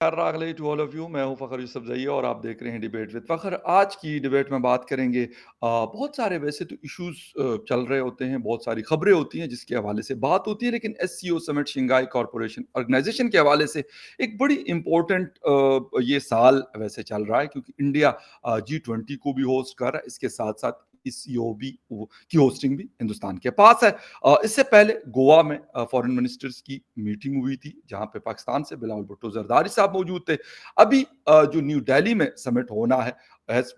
रागले to all of you. मैं हूं फ़खर यूसुफ़ज़ई और आप देख रहे हैं डिबेट विद फ़खर। आज की डिबेट में बात करेंगे बहुत सारे वैसे तो इश्यूज़ चल रहे होते हैं, बहुत सारी खबरें होती हैं जिसके हवाले से बात होती है, लेकिन SCO summit Shanghai corporation organisation के हवाले से एक बड़ी इम्पोर्टेंट ये साल वैसे चल रहा है क्योंकि इंडिया जी20 को भी होस्ट कर रहा है। इसके साथ-साथ इस सीओबी की होस्टिंग भी हिंदुस्तान के पास है। इससे पहले गोवा में फॉरेन मिनिस्टर्स की मीटिंग हुई थी जहां पे पाकिस्तान से बिलावल भुट्टो जरदारी साहब मौजूद थे। अभी जो न्यू दिल्ली में समिट होना है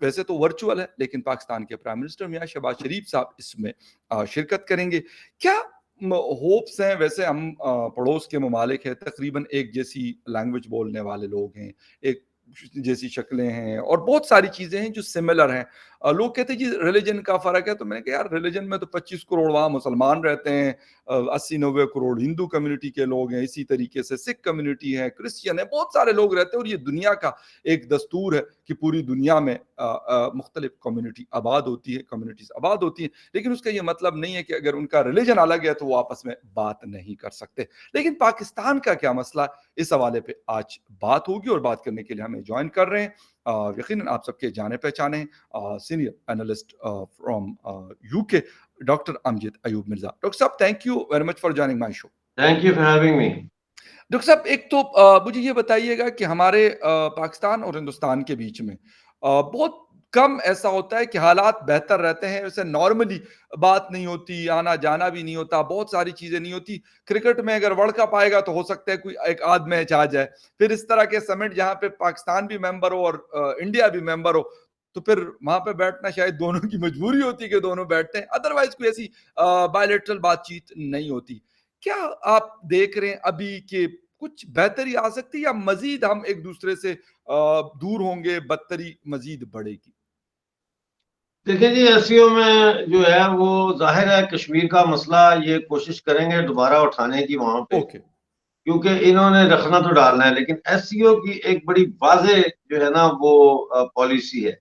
वैसे तो वर्चुअल है, लेकिन पाकिस्तान के प्राइम मिनिस्टर मियां शहबाज शरीफ साहब इसमें शिरकत करेंगे। क्या होप्स हैं? वैसे हम पड़ोस के ममालिक है, तकरीबन एक जैसी लैंग्वेज बोलने वाले लोग हैं, एक जैसी शक्लें हैं और बहुत सारी चीजें हैं जो सिमिलर हैं। लोग कहते हैं जी रिलीजन का फर्क है, तो मैंने कहा यार रिलीजन में तो 25 करोड़ वहां मुसलमान रहते हैं, 80-90 करोड़ हिंदू कम्युनिटी के लोग हैं, इसी तरीके से सिख कम्युनिटी है, क्रिश्चियन है, बहुत सारे लोग रहते हैं और ये दुनिया का एक दस्तूर है कि पूरी दुनिया में मुख्तलिफ कम्युनिटी आबाद होती है, कम्युनिटीज आबाद होती हैं, लेकिन उसका ये मतलब नहीं है कि अगर उनका रिलीजन अलग है तो वो आपस में बात नहीं कर सकते। लेकिन पाकिस्तान का क्या मसला, इस हवाले पे आज बात होगी और बात करने के लिए हमें ज्वाइन कर रहे हैं यकीनन आप सबके जाने पहचाने senior analyst from UK, doctor Amjad Ayub Mirza. Doctor साहब, thank you very much for joining my show. Thank you for having me. Doctor साहब, एक तो मुझे ये बताइएगा कि हमारे पाकिस्तान और हिंदुस्तान के बीच में बहुत कम ऐसा होता है कि हालात बेहतर रहते हैं। वैसे नॉर्मली बात नहीं होती, आना जाना भी नहीं होता, बहुत सारी चीजें नहीं होती। क्रिकेट में अगर वर्ल्ड कप आएगा तो हो सकता है कोई एक आध मैच आ जाए। फिर इस तरह के समिट जहां पे पाकिस्तान भी मेंबर हो और इंडिया भी मेंबर हो, तो फिर वहां पे बैठना शायद दोनों की मजबूरी होती है कि दोनों बैठते हैं, अदरवाइज कोई ऐसी बायलैटरल बातचीत नहीं होती। क्या आप देख रहे हैं अभी के कुछ बेहतरी आ सकती है या मजीद हम एक दूसरे से दूर होंगे, बदतरी मजीद बढ़ेगी? देखिए जी, एससीओ में जो है वो जाहिर है कश्मीर का मसला ये कोशिश करेंगे दोबारा उठाने की वहां पे, ओके। क्योंकि इन्होंने रखना तो डालना है। लेकिन एससीओ की एक बड़ी वाजे जो है ना वो पॉलिसी है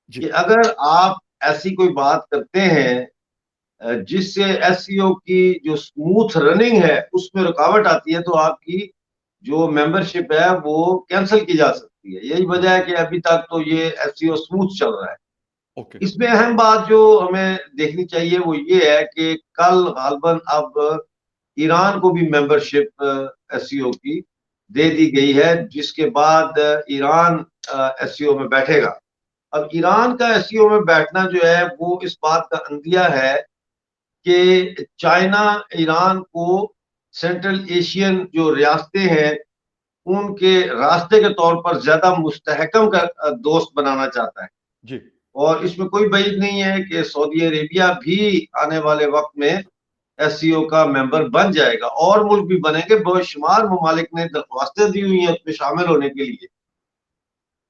जी। कि अगर आप ऐसी कोई बात करते हैं जिससे एससीओ की जो स्मूथ रनिंग है उसमें रुकावट आती है, तो आपकी जो मेंबरशिप है वो कैंसिल की जा सकती है। यही वजह है कि अभी तक तो ये एससीओ स्मूथ चल रहा है। ओके। इसमें अहम बात जो हमें देखनी चाहिए वो ये है कि कल गालबन अब ईरान को भी मेंबरशिप एससीओ की दे दी गई है, जिसके बाद ईरान एससीओ में बैठेगा। अब ईरान का एससीओ में बैठना जो है वो इस बात का अंदिया है कि चाइना ईरान को सेंट्रल एशियन जो रियासतें हैं उनके रास्ते के तौर पर ज्यादा मुस्तहकम का दोस्त बनाना चाहता है। जी। और इसमें कोई बईद नहीं है कि सऊदी अरेबिया भी आने वाले वक्त में एससीओ का मेंबर बन जाएगा, और मुल्क भी बनेंगे। बेशुमार ममालिक ने दरख्वास्तें दी हुई हैं उसमें शामिल होने के लिए।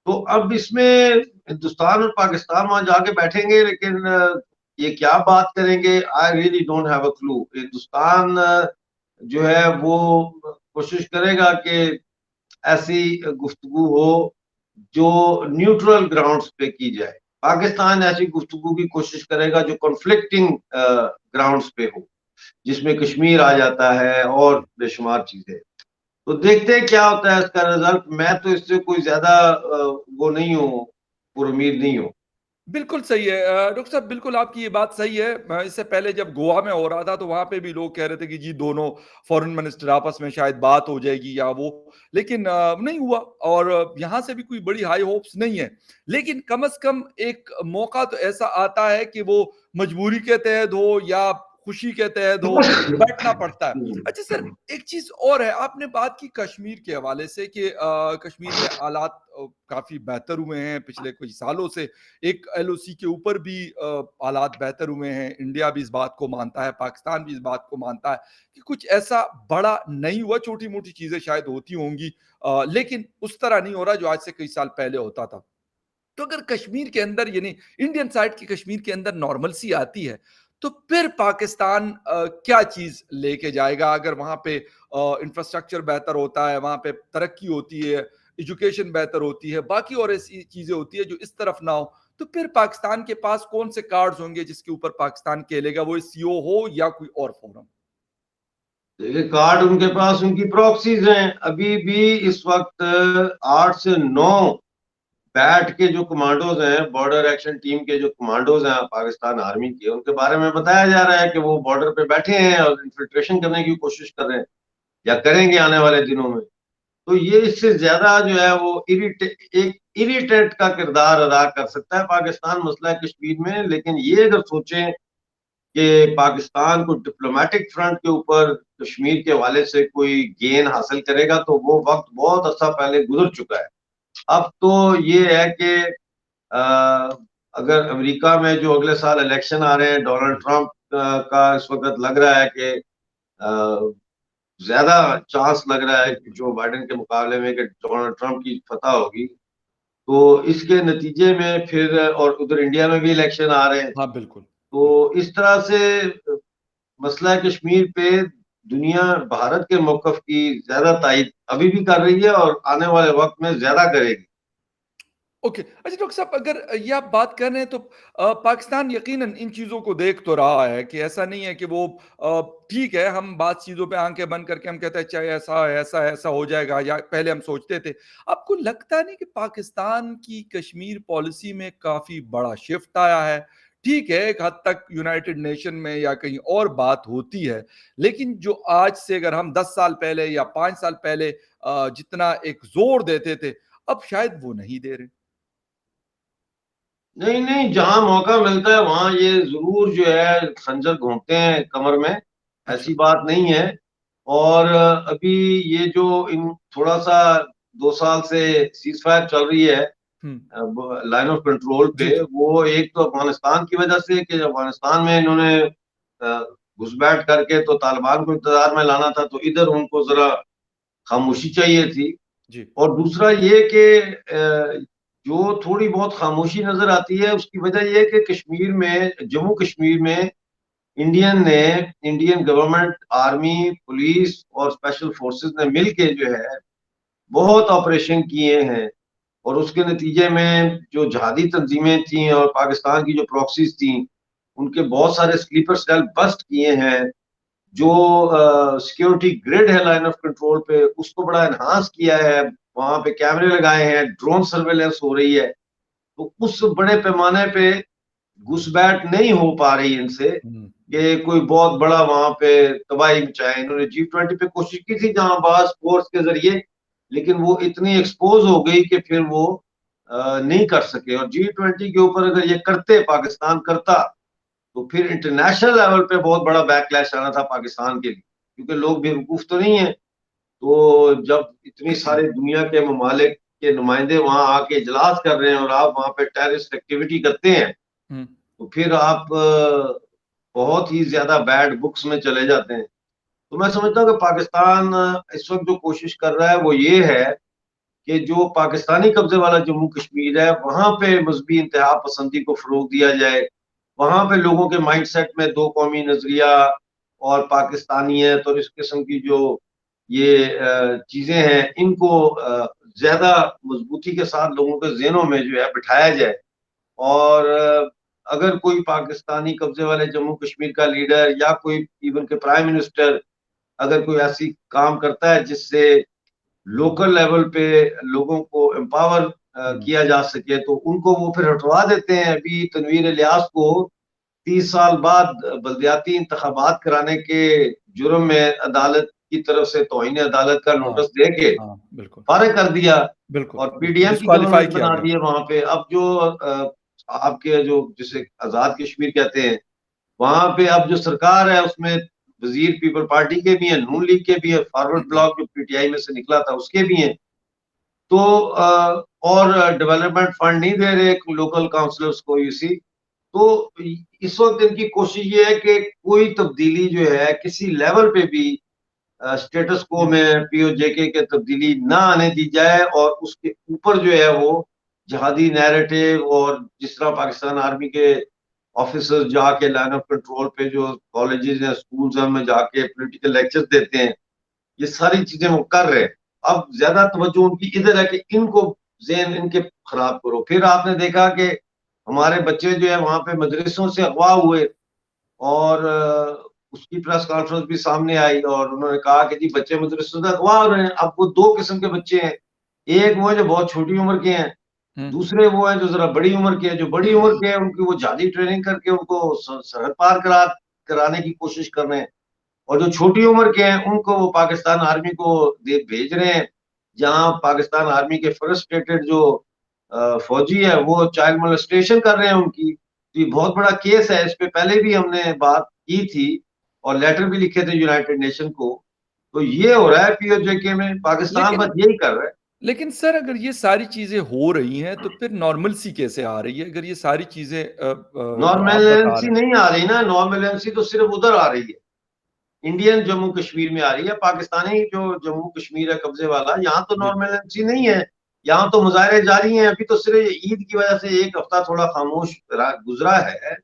तो अब इसमें हिंदुस्तान और पाकिस्तान वहां जाके बैठेंगे, लेकिन ये क्या बात करेंगे, I really don't have a clue. Hindustan जो है वो कोशिश करेगा कि ऐसी गुफ्तगू हो जो न्यूट्रल ग्राउंड्स पे की जाए। पाकिस्तान ऐसी गुफ्तगू की कोशिश करेगा जो कॉन्फ्लिक्टिंग ग्राउंड्स पे हो, जिसमें कश्मीर आ जाता है और जी। बेशुमार चीजें। तो देखते हैं क्या होता है इसका रिजल्ट। मैं तो इससे कोई ज्यादा वो नहीं हूँ, पुरुमीद नहीं हूँ। बिल्कुल सही है डॉक्टर साहब, बिल्कुल आपकी ये बात सही है। इससे पहले जब गोवा में हो रहा था तो वहां पे भी लोग कह रहे थे कि जी दोनों फॉरेन मिनिस्टर आपस में शायद बात हो जाएगी या वो, लेकिन नहीं हुआ और यहाँ से भी कोई बड़ी हाई होप्स नहीं है। लेकिन कम से कम एक मौका तो ऐसा आता है कि वो मजबूरी के तहत हो या खुशी के तहत हो, बैठना पड़ता है। अच्छा सर, एक चीज और है, आपने बात की कश्मीर के हवाले से कि कश्मीर में हालात काफी बेहतर हुए हैं पिछले कुछ सालों से। एक एलओसी के ऊपर भी हालात बेहतर हुए हैं। इंडिया भी इस बात को मानता है, पाकिस्तान भी इस बात को मानता है कि कुछ ऐसा बड़ा नहीं हुआ, छोटी मोटी चीजें शायद होती होंगी, लेकिन उस तरह नहीं हो रहा जो आज से कई साल पहले होता था। तो अगर कश्मीर के अंदर यानी इंडियन साइड की कश्मीर के अंदर नॉर्मल सी आती है, तो फिर पाकिस्तान क्या चीज लेके जाएगा? अगर वहां पे इंफ्रास्ट्रक्चर बेहतर होता है, वहां पे तरक्की होती है, एजुकेशन बेहतर होती है, बाकी और ऐसी चीजें होती है जो इस तरफ ना हो, तो फिर पाकिस्तान के पास कौन से कार्ड्स होंगे जिसके ऊपर पाकिस्तान खेलेगा? वो सीओ हो या कोई और फोरम? देखिए, कार्ड उनके पास उनकी प्रॉक्सीज हैं। अभी भी इस वक्त 8 से 9 बैट के जो कमांडोज हैं, बॉर्डर एक्शन टीम के जो कमांडोज हैं पाकिस्तान आर्मी के, उनके बारे में बताया जा रहा है कि वो बॉर्डर पे बैठे हैं और इन्फिल्ट्रेशन करने की कोशिश कर रहे हैं या करेंगे आने वाले दिनों में। तो ये इससे ज्यादा जो है वो एक इरिटेट का किरदार अदा कर सकता है पाकिस्तान मसला कश्मीर में। लेकिन ये अगर सोचें कि पाकिस्तान को डिप्लोमेटिक फ्रंट के ऊपर कश्मीर के हवाले से कोई गेन हासिल करेगा, तो वो वक्त बहुत अच्छा पहले गुजर चुका है। अब तो ये है कि अ, अगर अमेरिका में जो अगले साल इलेक्शन आ रहे हैं, डोनाल्ड जी। ट्रंप का इस वक्त लग रहा है कि ज्यादा चांस लग रहा है कि बिल्कुल। जो बाइडेन के मुकाबले में कि डोनाल्ड ट्रंप की फतह होगी। तो इसके नतीजे में फिर, और उधर इंडिया में भी इलेक्शन आ रहे हैं, हाँ, बिल्कुल, तो बिल्कुल। इस तरह से मसला कश्मीर पे दुनिया भारत के मौकफ की ज्यादा तायद अभी भी कर रही है और आने वाले वक्त में ज्यादा करेगी। ओके। अच्छा डॉक्टर साहब, अगर ये आप बात कर रहे हैं तो पाकिस्तान यकीनन इन चीज़ों को देख तो रहा है कि ऐसा नहीं है कि वो ठीक है, हम बात चीज़ों पे आँखें बंद करके हम कहते हैं चाहे ऐसा है, ऐसा हो जाएगा या पहले हम सोचते थे। आपको लगता नहीं कि पाकिस्तान की कश्मीर पॉलिसी में काफ़ी बड़ा शिफ्ट आया है? ठीक है, एक हद तक यूनाइटेड नेशन में या कहीं और बात होती है, लेकिन जो आज से अगर हम 10 साल पहले या 5 साल पहले जितना एक ज़ोर देते थे, अब शायद वो नहीं दे रहे। नहीं नहीं, जहां मौका मिलता है वहां ये जरूर जो है खंजर घोंपते हैं कमर में, अच्छा। ऐसी बात नहीं है। और अभी ये जो इन थोड़ा सा 2 साल से सीज फायर चल रही है हुँ। लाइन ऑफ कंट्रोल जी, पे, जी। वो एक तो अफगानिस्तान की वजह से कि अफगानिस्तान में इन्होंने घुसपैठ करके तो तालिबान को इंतजार में लाना था, तो इधर उनको जरा खामोशी चाहिए थी। जी। और दूसरा ये कि जो थोड़ी बहुत खामोशी नजर आती है उसकी वजह ये है कि कश्मीर में, जम्मू कश्मीर में इंडियन गवर्नमेंट, आर्मी, पुलिस और स्पेशल फोर्सेस ने मिलके जो है बहुत ऑपरेशन किए हैं। और उसके नतीजे में जो जिहादी तंजीमें थी और पाकिस्तान की जो प्रॉक्सीज थी, उनके बहुत सारे स्लीपर सेल बस्ट किए हैं। जो सिक्योरिटी ग्रिड है लाइन ऑफ कंट्रोल पे, उसको बड़ा एनहांस किया है। वहां पे कैमरे लगाए हैं, ड्रोन सर्वेलेंस हो रही है। तो उस बड़े पैमाने पे घुसपैठ नहीं हो पा रही इनसे हुँ। कि कोई बहुत बड़ा वहां पे तबाही मचाए। इन्होंने G20 पे कोशिश की थी जहां फोर्स के जरिए, लेकिन वो इतनी एक्सपोज हो गई कि फिर वो नहीं कर सके। और G20 के ऊपर अगर ये करते, पाकिस्तान करता, तो फिर इंटरनेशनल लेवल पे बहुत बड़ा बैकलैश आना था पाकिस्तान के लिए, क्योंकि लोग बेवकूफ तो नहीं है। तो जब इतनी सारे दुनिया के ममालिक के नुमाइंदे वहां आके इजलास कर रहे हैं और आप वहां पे टेररिस्ट एक्टिविटी करते हैं, हुँ। तो फिर आप बहुत ही ज्यादा बैड बुक्स में चले जाते हैं। तो मैं समझता हूँ कि पाकिस्तान इस वक्त जो कोशिश कर रहा है वो ये है कि जो पाकिस्तानी कब्जे वाला जम्मू कश्मीर है, वहां पे मजहबी इंतहा पसंदी को फरोग दिया जाए। वहां पे लोगों के माइंडसेट में दो कौमी नजरिया और पाकिस्तानियत और इस किस्म की जो ये चीजें हैं, इनको ज्यादा मजबूती के साथ लोगों के जहनों में जो है बिठाया जाए। और अगर कोई पाकिस्तानी कब्जे वाले जम्मू कश्मीर का लीडर या कोई इवन के प्राइम मिनिस्टर अगर कोई ऐसी काम करता है जिससे लोकल लेवल पे लोगों को एम्पावर हुँ। किया जा सके, तो उनको वो फिर हटवा देते हैं। अभी तनवीर इलियास को 30 साल बाद बल्दियाती इंतखाबात कराने के जुर्म में अदालत की तरफ से तौहीन अदालत का हाँ, नोटिस दे के हाँ, बिल्कुल, फारिग कर दिया बिल्कुल, और बिल्कुल, पीडीएम की डिस्क्वालीफाई गवर्नमेंट किया बना गया। दी है वहां पे। अब जो आपके जो जिसे आजाद कश्मीर कहते हैं, वहां पे अब जो सरकार है उसमें वजीर पीपल पार्टी के भी हैं, नून लीग के भी हैं, फॉरवर्ड ब्लॉक जो पीटीआई में से निकला था उसके भी हैं। तो और डेवलपमेंट फंड नहीं दे रहे लोकल काउंसलर्स को यूसी। तो इस वक्त इनकी कोशिश ये है कि कोई तब्दीली जो है किसी लेवल पे भी स्टेटस को जी। में पीओजेके के तब्दीली ना आने दी जाए, और उसके ऊपर जो है वो जिहादी नैरेटिव, और जिस तरह पाकिस्तान आर्मी के ऑफिसर्स जाके लाइन ऑफ कंट्रोल पे जो कॉलेजेस हैं, स्कूल्स हैं, में जाके पॉलिटिकल लेक्चर्स देते हैं, ये सारी चीजें वो कर रहे हैं। अब ज्यादा तवज्जो उनकी इधर है कि इनको जेन इनके खराब करो। फिर आपने देखा कि हमारे बच्चे जो है वहां पे मदरसों से अगवा हुए और उसकी प्रेस कॉन्फ्रेंस भी सामने आई और उन्होंने कहा कि जी बच्चे मुदरसुदा गवा रहे हैं। अब वो 2 किस्म के बच्चे हैं, एक वो है जो बहुत छोटी उम्र के हैं, हुँ। दूसरे वो हैं जो ज़रा बड़ी उम्र के हैं। जो बड़ी उम्र के हैं उनकी वो जाली ट्रेनिंग करके उनको सरहद पार कराने की कोशिश कर रहे हैं, और जो छोटी उम्र के हैं उनको वो पाकिस्तान आर्मी को दे भेज रहे हैं, जहाँ पाकिस्तान आर्मी के फ्रस्ट्रेटेड जो फौजी है वो चाइल्ड मोलेस्टेशन कर रहे हैं उनकी। तो ये बहुत बड़ा केस है, इस पे पहले भी हमने बात की थी और लेटर भी लिखे थे यूनाइटेड नेशन को। तो ये हो रहा है पीओजेके में, पाकिस्तान लेकिन बस यही कर रहा है। लेकिन सर अगर ये सारी चीज़ें हो रही हैं, तो फिर नॉर्मल-सी कैसे आ रही है? अगर ये सारी चीज़ें जो आप बता नॉर्मलेंसी रहे हैं। नहीं आ रही ना, नॉर्मलेंसी तो सिर्फ उधर आ रही है, इंडियन जम्मू कश्मीर में आ रही है। पाकिस्तानी जो जम्मू कश्मीर है कब्जे वाला, यहाँ तो जी, नॉर्मलेंसी नहीं है। यहाँ तो मुजाहरे जारी हैं। अभी तो सिर्फ ईद की वजह से एक हफ्ता थोड़ा खामोश गुजरा है,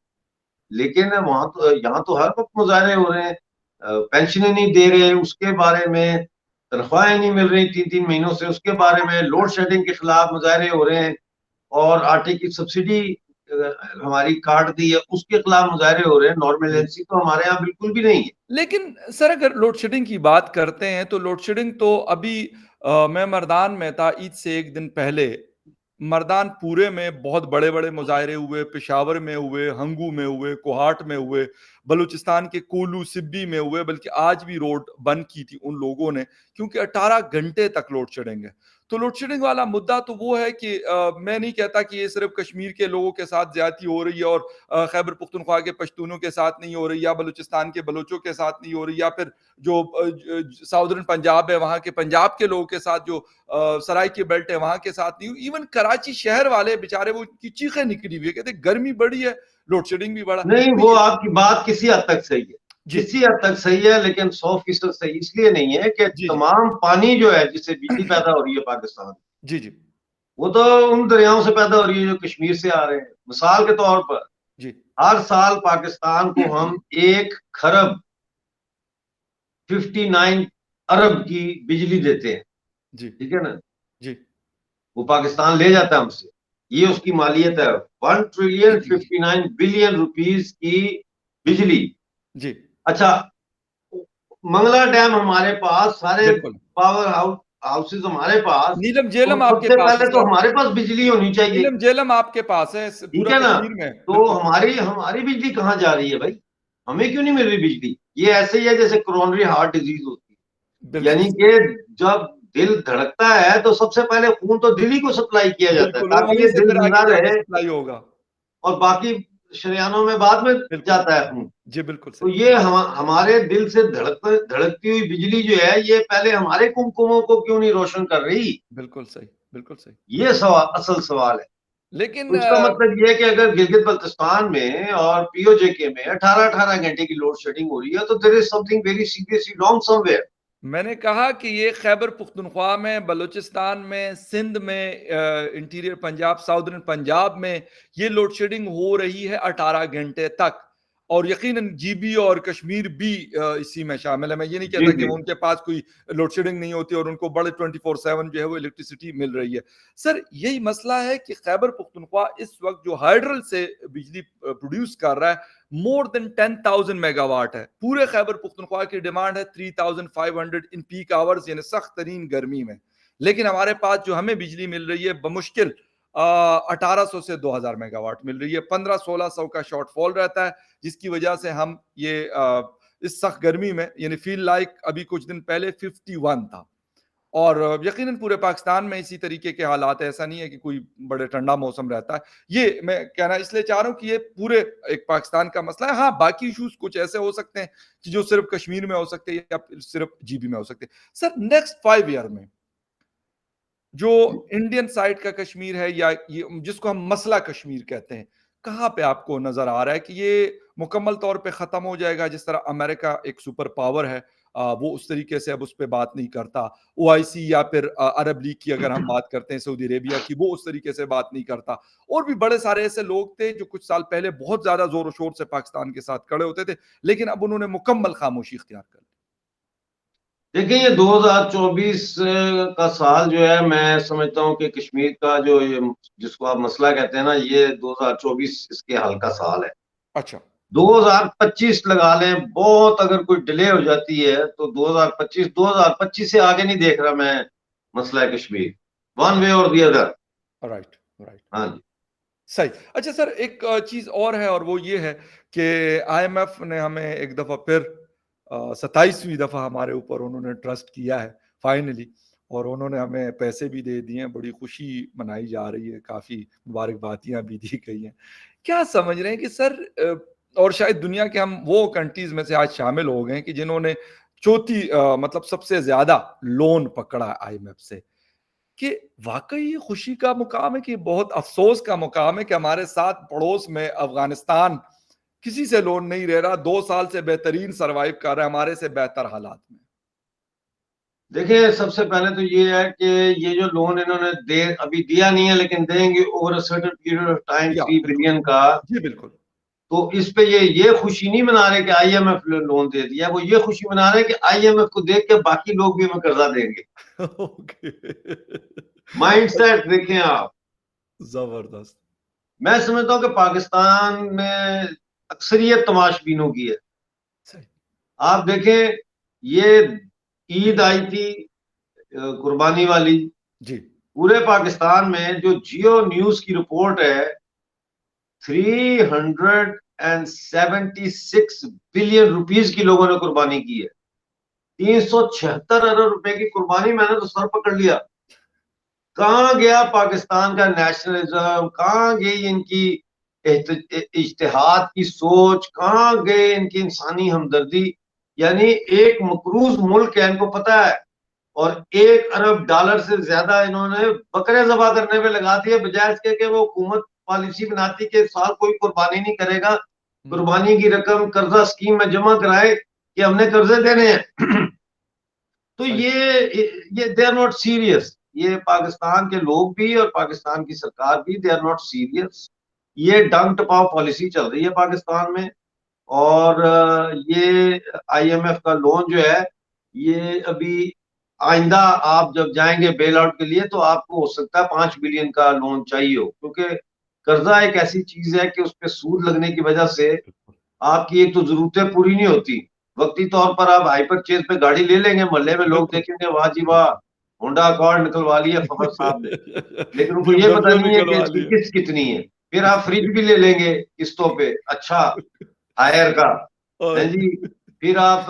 लेकिन वहां तो यहाँ तो हर वक्त मुजाहरे हो रहे हैं। पेंशनें नहीं दे रहे उसके बारे में, तनख्वाहें नहीं मिल रही 3-3 महीनों से उसके बारे में, लोड शेडिंग के खिलाफ मुजाहरे हो रहे हैं, और आटे की सब्सिडी हमारी काट दी है उसके खिलाफ मुजाहरे हो रहे हैं। जी। नॉर्मलेंसी तो हमारे यहाँ बिल्कुल भी नहीं है। लेकिन सर अगर लोड शेडिंग की बात करते हैं, तो लोड शेडिंग तो अभी मैं मर्दान में था ईद से 1 दिन पहले। मर्दान पूरे में बहुत बड़े-बड़े मुज़ाहरे हुए, पेशावर में हुए, हंगू में हुए, कोहाट में हुए, बलूचिस्तान के कोलू, सिब्बी में हुए, बल्कि आज भी रोड बंद की थी उन लोगों ने, क्योंकि 18 घंटे तक लोड शेडिंग है। तो लोड शेडिंग वाला मुद्दा तो वो है कि मैं नहीं कहता कि ये सिर्फ़ कश्मीर के लोगों के साथ ज़्यादती हो रही है और खैबर पख्तूनख्वा के पश्तूनों के साथ नहीं हो रही, या बलूचिस्तान के बलोचों के साथ नहीं हो रही, या फिर जो साउदर्न पंजाब है वहाँ के पंजाब के लोगों के साथ, जो सराय की बेल्ट है वहाँ के साथ नहीं हुई। इवन कराची शहर वाले बेचारे वो उनकी चीखें निकली हुई है, कहते गर्मी बढ़ी है, लोड शेडिंग भी बढ़ा। नहीं, तो वो ये आपकी बात किसी हद तक सही है, जी, किसी हद तक सही है, लेकिन 100% सही इसलिए नहीं है कि जी, जी, तमाम पानी जो है जिससे बिजली पैदा हो रही है पाकिस्तान, जी, जी, वो तो उन दरियाओं से पैदा हो रही है जो कश्मीर से आ रहे हैं। मिसाल के तौर पर जी, हर साल पाकिस्तान को हम 1 खरब 59 अरब की बिजली देते हैं, जी, ठीक है ना? जी, वो पाकिस्तान ले जाता है हमसे, ये उसकी मालियत है, 1 ट्रिलियन 59 बिलियन रुपीज की बिजली। जी, अच्छा, मंगला डैम हमारे पास, सारे बिल्कुल। पावर हाउसेज हमारे पास, नीलम तो झेलम आपके सबसे पास है पहले तो सर, हमारे पास बिजली होनी चाहिए, नीलम झेलम आपके पास है, ठीक पूरा है ना? कश्मीर में, तो बिल्कुल, हमारी हमारी बिजली कहाँ जा रही है भाई? हमें क्यों नहीं मिल रही बिजली? ये ऐसे ही है जैसे कोरोनरी हार्ट डिजीज होती है, बिल्कुल यानी सही, कि जब दिल धड़कता है तो सबसे पहले खून तो दिल ही को सप्लाई किया जाता है बिल्कुल, वो ताकि वहीं ये से दिल फिर जिंदा आगे जाके रहे, सप्लाई होगा। और बाकी शरेयानों में बाद में बिल्कुल, जाता है खून। जी, बिल्कुल तो सही, ये हमारे दिल से धड़कती हुई बिजली जो है, ये पहले हमारे कुमकुमों को क्यों नहीं रोशन कर रही? बिल्कुल सही, बिल्कुल सही। ये सवाल, असल सवाल है। लेकिन तो इसका मतलब ये है कि अगर गिलगित बल्तिस्तान में और पीओजेके में 18-18 घंटे की लोड शेडिंग हो रही है, तो there is something very seriously wrong somewhere. मैंने कहा कि ये खैबर पुख्तनख्वा में, बलूचिस्तान में, सिंध में, इंटीरियर पंजाब, साउदर्न पंजाब में ये लोड शेडिंग हो रही है 18 घंटे तक, और यकीनन जीबी और कश्मीर भी इसी में शामिल है। मैं ये नहीं जी कहता कि जी। उनके पास कोई लोड शेडिंग नहीं होती और उनको बड़े 24/7 जो है वो इलेक्ट्रिसिटी मिल रही है। सर यही मसला है कि खैबर पुख्तनख्वा इस वक्त जो हाइड्रल से बिजली प्रोड्यूस कर रहा है, मोर देन 10,000 मेगावाट है। पूरे खैबर पुख्तनख्वा की डिमांड है 3,500 इन पीक आवर्स, यानी सख्त तरीन गर्मी में। लेकिन हमारे पास जो हमें बिजली मिल रही है बमुश्किल 1800 से 2000 मेगावाट मिल रही है। 1500-1600 का शॉर्टफॉल रहता है, जिसकी वजह से हम ये इस सख्त गर्मी में, यानी फील लाइक अभी कुछ दिन पहले 51 था। और यकीनन पूरे पाकिस्तान में इसी तरीके के हालात है, ऐसा नहीं है कि कोई बड़े ठंडा मौसम रहता है। ये मैं कहना इसलिए चाह रहा हूँ कि ये पूरे एक पाकिस्तान का मसला है। हाँ, बाकी इश्यूज़ कुछ ऐसे हो सकते हैं कि जो सिर्फ़ कश्मीर में हो सकते हैं या फिर सिर्फ़ जीबी में हो सकते हैं। सर नेक्स्ट 5 ईयर में जो इंडियन साइड का कश्मीर है, या ये जिसको हम मसला कश्मीर कहते हैं, कहाँ पे आपको नज़र आ रहा है कि ये मुकम्मल तौर पे ख़त्म हो जाएगा? जिस तरह अमेरिका एक सुपर पावर है, वो उस तरीके से अब उस पे बात नहीं करता। ओआईसी या फिर अरब लीग की अगर हम बात करते हैं सऊदी अरेबिया की, वो उस तरीके से बात नहीं करता। और भी बड़े सारे ऐसे लोग थे जो कुछ साल पहले बहुत ज़्यादा ज़ोर-ओ-शोर से पाकिस्तान के साथ खड़े होते थे, लेकिन अब उन्होंने मुकम्मल खामोशी इख्तियार कर ली। देखिए, ये 2024 का साल जो है, मैं समझता हूँ कि कश्मीर का जो ये जिसको आप मसला कहते हैं ना, ये 2024 इसके हल का साल है। अच्छा, 2025 लगा लें, बहुत अगर कोई डिले हो जाती है तो 2025 से आगे नहीं देख रहा मैं मसला है कश्मीर, वन वे और दी अदर। Right, right. हाँ जी। सही। अच्छा सर, एक चीज़ और है और वो ये है कि आईएमएफ ने हमें एक दफ़ा फिर 27वीं दफ़ा हमारे ऊपर उन्होंने ट्रस्ट किया है फाइनली, और उन्होंने हमें पैसे भी दे दिए हैं, बड़ी खुशी मनाई जा रही है, काफ़ी मुबारकबादियाँ भी दी गई हैं। क्या समझ रहे हैं कि सर और शायद दुनिया के हम वो कंट्रीज़ में से आज शामिल हो गए हैं कि जिन्होंने चौथी मतलब सबसे ज़्यादा लोन पकड़ा आईएमएफ से। कि वाक़ई ये खुशी का मुकाम है कि बहुत अफ़सोस का मुकाम है कि हमारे साथ पड़ोस में अफ़गानिस्तान किसी से लोन नहीं ले रहा, 2 साल से बेहतरीन सर्वाइव कर रहा है हमारे से बेहतर हालात में। देखिए, सबसे पहले तो ये है कि ये जो लोन इन्होंने दे अभी दिया नहीं है लेकिन देंगे over a certain period of time या 3 बिल्कुल। बिलियन का। जी, बिल्कुल। तो इस पे ये खुशी नहीं मना रहे कि आईएमएफ ने लोन दे दिया, वो ये खुशी मना रहे हैं कि आईएमएफ को देख के बाकी लोग भी हमें कर्जा देंगे। ओके। माइंडसेट देखें आप। ज़बरदस्त। मैं समझता हूँ कि पाकिस्तान में अक्सरियत तमाशबीनों की है। सही। आप देखें, ये ईद आई थी कुर्बानी वाली, जी, पूरे पाकिस्तान में जो जियो न्यूज की रिपोर्ट है, 376 बिलियन रुपीस की लोगों ने कुर्बानी की है। 376 अरब रुपए की कुर्बानी, मैंने तो सर पकड़ लिया। कहाँ गया पाकिस्तान का नेशनलिज्म, कहाँ गई इनकी इज्तिहाद की सोच, कहाँ गए इनकी इंसानी हमदर्दी। यानी एक मकरूज मुल्क है, इनको पता है, और 1 अरब डॉलर से ज्यादा इन्होंने बकरे जबा करने में लगा दिए, बजाय इसके कि वो हुकूमत पॉलिसी बनाती कि साल कोई कुर्बानी नहीं करेगा, हुँ, कुर्बानी की रकम कर्जा स्कीम में जमा कराए कि हमने कर्जे देने हैं। तो सही। ये दे आर नॉट सीरियस। ये पाकिस्तान के लोग भी और पाकिस्तान की सरकार भी, दे आर नॉट सीरियस। ये डंग टपाव पॉलिसी चल रही है पाकिस्तान में। और ये आईएमएफ का लोन जो है, ये अभी आइंदा आप जब जाएंगे बेल आउट के लिए तो आपको हो सकता है 5 बिलियन का लोन चाहिए हो, क्योंकि कर्जा एक ऐसी चीज है कि उस पर सूद लगने की वजह से बिल्कुल। आपकी एक तो जरूरतें पूरी नहीं होती। वक्ती तौर पर आप हाइपर चेज पे गाड़ी ले लेंगे, मोहल्ले में लोग बिल्कुल, देखेंगे वाह जी वाह, बिल्कुल। होंडा अकॉर्ड निकलवा लिया फखर साहब ने, लेकिन उनको ये पता बीएमडब्ल्यू नहीं है कि निकलवा इसकी लिए। किस्त कितनी है। फिर आप फ्रिज भी ले लेंगे किस्तों पे, अच्छा, हायर का, है और जी। फिर आप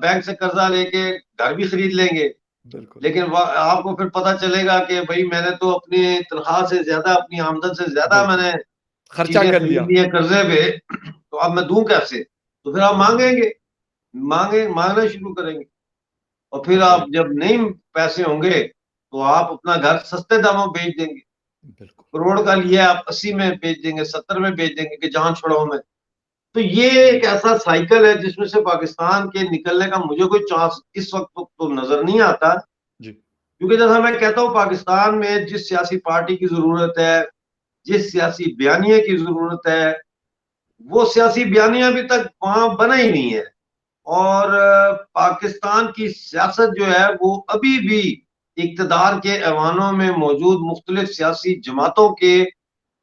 बैंक से कर्जा लेके घर भी खरीद लेंगे, बिल्कुल, लेकिन आपको फिर पता चलेगा कि भाई मैंने तो अपनी तनख्वाह से ज्यादा, अपनी आमदन से ज्यादा बिल्कुल। मैंने खर्चा चीजें कर खरीद लिया। ली है कर्जे पे। तो अब मैं दूं कैसे? तो फिर आप मांगेंगे, मांगना शुरू करेंगे। और फिर आप राइट, जब नहीं पैसे होंगे तो आप अपना घर सस्ते दामों में बेच देंगे। बिल्कुल। करोड़ का लिया आप 80 में बेच देंगे, 70 में बेच देंगे कि जान छुड़ाओ में। तो ये हुँ, एक ऐसा साइकिल है जिसमें से पाकिस्तान के निकलने का मुझे कोई चांस इस वक्त तो नजर नहीं आता। जी, क्योंकि जैसा मैं कहता हूँ, पाकिस्तान में जिस सियासी पार्टी की जरूरत है, जिस सियासी बयानिए की जरूरत है, वो सियासी बयानिया अभी तक वहां बना ही नहीं है। और पाकिस्तान की सियासत जो है वो अभी भी इक्तदार के ऐवानों में मौजूद मुख्तलिफ सियासी जमातों के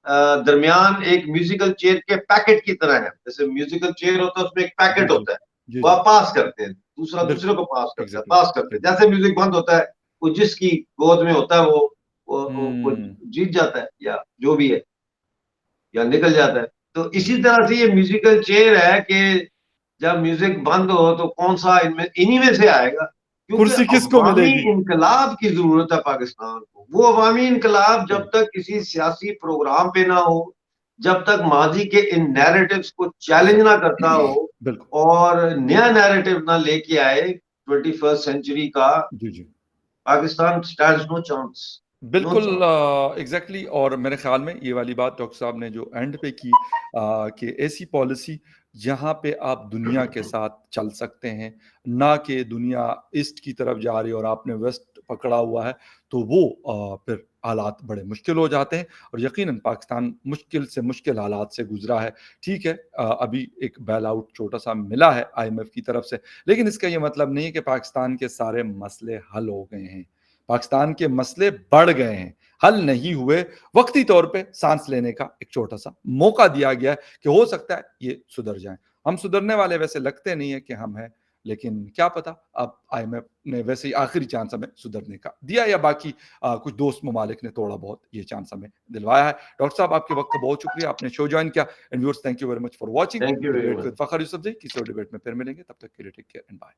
दरमियान एक म्यूजिकल चेयर के पैकेट की तरह है। जैसे म्यूजिकल चेयर होता है, उसमें एक जी, पैकेट जी। होता है, जी, वो जी। आप पास करते हैं, दूसरा दूसरे बिल्कुल, को पास करता है, एग्ज़ैक्टली, पास करते हैं। एग्ज़ैक्टली। जैसे म्यूजिक बंद होता है, वो जिसकी गोद में होता है वो हुँ, जीत जाता है, या जो भी है, या निकल जाता है। तो इसी तरह से ये म्यूजिकल चेयर है कि जब म्यूजिक बंद हो तो कौन सा इनमें इन्हीं में से आएगा। क्योंकि कुर्सी किसको अवामी मिलेगी? इनकलाब की जरूरत है पाकिस्तान को। वो अवामी इनकलाब जब सही, तक किसी सियासी प्रोग्राम पे ना हो, जब तक माजी के इन नैरेटिव्स को चैलेंज ना करता सही। हो बिल्कुल। और नया नैरेटिव ना लेके आए 21st सेंचुरी का, जी, जी। Pakistan stands no chance. No बिल्कुल चांस। एग्ज़ैक्टली, और मेरे ख़्याल में ये वाली बात डॉक्टर साहब ने जो एंड पे की कि ऐसी पॉलिसी जहाँ पे आप दुनिया के साथ चल सकते हैं, ना कि दुनिया ईस्ट की तरफ जा रही है और आपने वेस्ट पकड़ा हुआ है, तो वो फिर हालात बड़े मुश्किल हो जाते हैं और यकीनन पाकिस्तान मुश्किल से मुश्किल हालात से गुज़रा है। ठीक है, अभी एक बेल आउट छोटा-सा मिला है आईएमएफ की तरफ से, लेकिन इसका ये मतलब नहीं है कि पाकिस्तान के सारे मसले हल हो गए हैं। पाकिस्तान के मसले बढ़ गए हैं, हल नहीं हुए, वक्ती तौर पे सांस लेने का एक छोटा सा मौका दिया गया है कि हो सकता है ये सुधर जाए। हम सुधरने वाले वैसे लगते नहीं है कि हम हैं, लेकिन क्या पता अब आईएमएफ ने वैसे ही आखिरी चांस हमें सुधरने का दिया या बाकी कुछ दोस्त ममालिक ने थोड़ा बहुत ये चांस हमें दिलवाया है। डॉक्टर साहब आपके वक्त का बहुत शुक्रिया, आपने शो ज्वाइन किया। And viewers, thank you very much for watching thank you very debate much. With Fakhar Yousafzai. किसी और डिबेट में फिर मिलेंगे, तब तक के लिए टेक केयर एंड बाय।